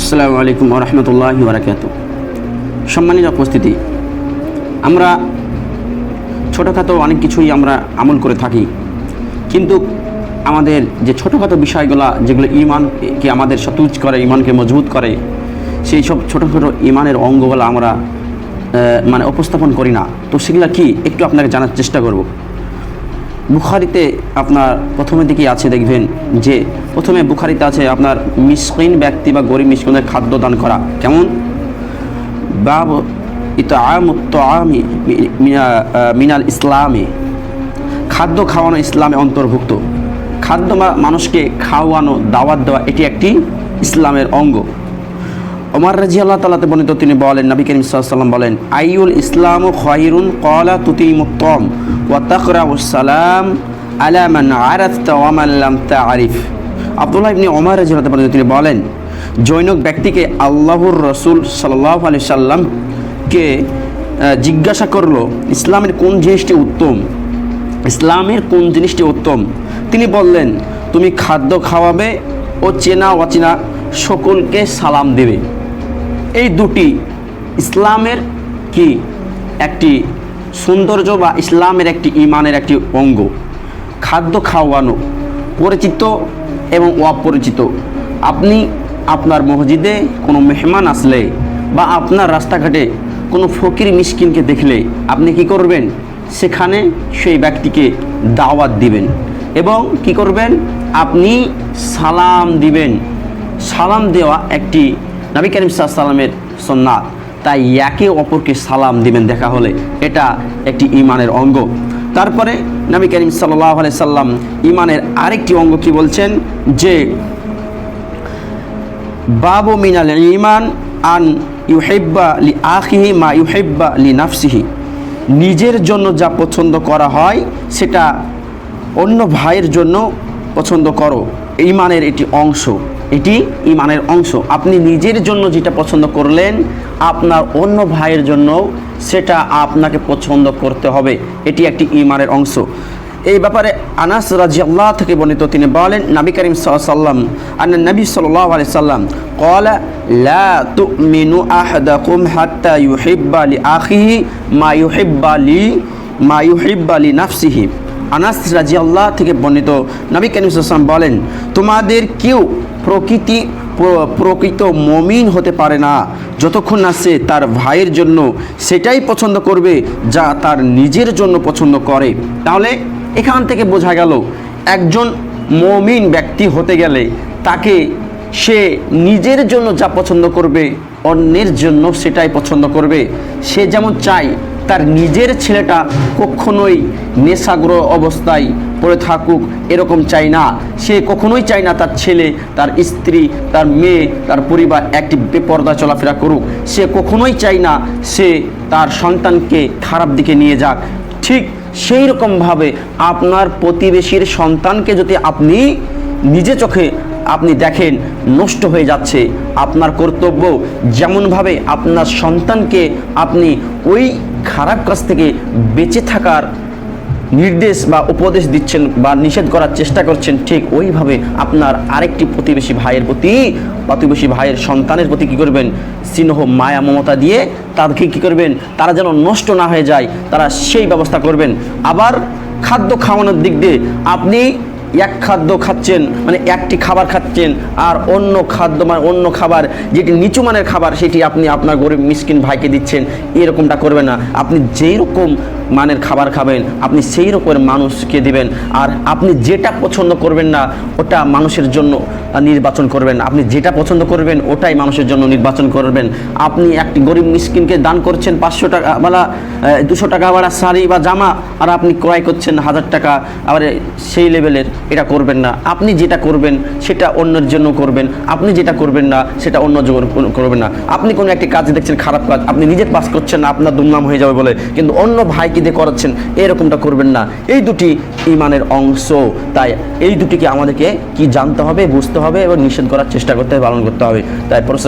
আসসালামু আলাইকুম ওয়া রাহমাতুল্লাহি ওয়া বারাকাতুহু। সম্মানিত উপস্থিতি, আমরা ছোটোখাটো অনেক কিছুই আমরা আমল করে থাকি, কিন্তু আমাদের যে ছোটোখাটো বিষয়গুলো যেগুলো ইমানকে আমাদের সতেজ করে, ইমানকে মজবুত করে, সেই সব ছোটো ছোটো ইমানের অঙ্গগুলো আমরা উপস্থাপন করি না। তো সেগুলো কি একটু আপনাকে জানার চেষ্টা করব। বুখারিতে আপনার প্রথমের দিকে আছে, দেখবেন যে প্রথমে বুখারিতে আছে আপনার মিসকিন ব্যক্তি বা গরিব মিসকিনের খাদ্য দান করা কেমন। বাব ইতআমুত তাআমি মিনাল ইসলামে, খাদ্য খাওয়ানো ইসলামে অন্তর্ভুক্ত। খাদ্য মানুষকে খাওয়ানো, দাওয়াত দেওয়া, এটি একটি ইসলামের অঙ্গ। ওমর রাদিয়াল্লাহু তাআলাতে বর্ণিত, তিনি বলেন, নবী করিম সাল্লাল্লাহু আলাইহি ওয়াসাল্লাম বলেন, আইউল ইসলামু খায়রুন ক্বালা তুতিমুত তাম ওয়া তাকরাউস সালাম আলা মান আরাফতা ওয়া মান লাম তা'রিফ। আব্দুল্লাহ ইবনে ওমর রাদিয়াল্লাহু তাআলা তিনি বলেন, জৈনক ব্যক্তিকে আল্লাহর রাসূল সাল্লাল্লাহু আলাইহি সাল্লামকে জিজ্ঞাসা করলো, ইসলামের কোন জিনিসটি উত্তম, ইসলামের কোন জিনিসটি উত্তম। তিনি বললেন, তুমি খাদ্য খাওয়াবে ও চেনা অচেনা সকলকে সালাম দেবে। এই দুটি ইসলামের কি একটি সৌন্দর্য বা ইসলামের একটি ইমানের একটি অঙ্গ। খাদ্য খাওয়ানো, পরিচিত এবং অপরিচিত। আপনি আপনার মসজিদে কোনো মেহমান আসলে বা আপনার রাস্তাঘাটে কোনো ফকির মিসকিনকে দেখলে আপনি কি করবেন, সেখানে সেই ব্যক্তিকে দাওয়াত দিবেন এবং কি করবেন, আপনি সালাম দিবেন। সালাম দেওয়া একটি নবী করিম সাল্লাল্লাহু আলাইহি সাল্লামের সুন্নাত। তাই একে অপরকে সালাম দিবেন দেখা হলে, এটা একটি ইমানের অঙ্গ। তারপরে নবী করিম সাল্লাল্লাহু আলাইহি সাল্লাম ইমানের আরেকটি অঙ্গ কি বলছেন, যে বাবু মিনাল ঈমান আন ইউহিব্বা লি আখিহি মা ইউহিব্বা লি নাফসিহি। নিজের জন্য যা পছন্দ করা হয় সেটা অন্য ভাইয়ের জন্য পছন্দ করো। ইমানের এটি অংশ, এটি ইমানের অংশ। আপনি নিজের জন্য যেটা পছন্দ করলেন, আপনার অন্য ভাইয়ের জন্য সেটা আপনাকে পছন্দ করতে হবে। এটি একটি ইমানের অংশ। এই ব্যাপারে আনাস রাদিয়াল্লাহু থেকে বর্ণিত, তিনি বলেন, নবী করিম সাল্লাল্লাহু আলাইহি সাল্লাম আন্না নবী সাল্লাল্লাহু আলাইহি সাল্লাম ক্বালা লা তুমিনু আহাদাকুম হাত্তা ইউহিব্বা লি আখিহি মা ইউহিব্বা লি নাফসিহি। আনাস রাদিয়াল্লাহু থেকে বর্ণিত, নবী করিম সাল্লাল্লাহু আলাইহি সাল্লাম বলেন, তোমাদের কেউ প্রকৃত মুমিন হতে পারে না যতক্ষণ না সে তার ভাইয়ের জন্য সেটাই পছন্দ করবে যা তার নিজের জন্য পছন্দ করে। তাহলে এখান থেকে বোঝা গেল, একজন মুমিন ব্যক্তি হতে গেলে তাকে সে নিজের জন্য যা পছন্দ করবে, অন্যের জন্য সেটাই পছন্দ করবে। সে যেমন চায় তার নিজের ছেলেটা কখনোই নেশাগ্রহ অবস্থায় পড়ে থাকুক, এরকম চাই না। সে কখনোই চায় না তার ছেলে, তার স্ত্রী, তার মেয়ে, তার পরিবার একটি বেপরদা চলাফেরা করুক। সে কখনোই চায় না সে তার সন্তানকে খারাপ দিকে নিয়ে যাক। ঠিক সেই রকমভাবে আপনার প্রতিবেশীর সন্তানকে যদি আপনি নিজে চোখে আপনি দেখেন নষ্ট হয়ে যাচ্ছে, আপনার কর্তব্য যেমনভাবে আপনার সন্তানকে আপনি ওই খারাপ কাজ থেকে বেঁচে থাকার নির্দেশ বা উপদেশ দিচ্ছেন বা নিষেধ করার চেষ্টা করছেন, ঠিক ওইভাবে আপনার আরেকটি প্রতিবেশী ভাইয়ের প্রতি, প্রতিবেশী ভাইয়ের সন্তানের প্রতি কী করবেন, স্নেহ মায়া মমতা দিয়ে তাদেরকে কী করবেন, তারা যেন নষ্ট না হয়ে যায়, তারা সেই ব্যবস্থা করবেন। আবার খাদ্য খাওয়ানোর দিক দিয়ে আপনি এক খাদ্য খাচ্ছেন, একটি খাবার খাচ্ছেন, আর অন্য খাদ্য অন্য খাবার যেটি নিচু মানের খাবার সেটি আপনি আপনার গরিব মিসকিন ভাইকে দিচ্ছেন, এরকমটা করবেন না। আপনি যেই রকম মানের খাবার খাবেন আপনি সেই রকমের মানুষকে দিবেন। আর আপনি যেটা পছন্দ করবেন না ওটা মানুষের জন্য নির্বাচন করবেন, আপনি যেটা পছন্দ করবেন ওটাই মানুষের জন্য নির্বাচন করবেন। আপনি একটি গরিব মিসকিনকে দান করছেন 500 টাকা বা 200 টাকা বা শাড়ি বা জামা, আর আপনি ক্রয় করছেন 1000 টাকা, আবার সেই লেভেলের, এটা করবেন না। আপনি যেটা করবেন সেটা অন্যের জন্য করবেন, আপনি যেটা করবেন না সেটা অন্য করবেন না। আপনি কোনো একটি কাজ দেখছেন খারাপ কাজ, আপনি নিজে পাস করছেন না, আপনার দুর্নাম হয়ে যাবে বলে, কিন্তু অন্য ভাইকে দিয়ে করাচ্ছেন, এরকমটা করবেন না। এই দুটি ইমানের অংশ। তাই এই দুটিকে আমাদেরকে কি জানতে হবে, বুঝতে হবে এবং নিষেধ করার চেষ্টা করতে হবে, পালন করতে হবে। তাই প্রশ্ন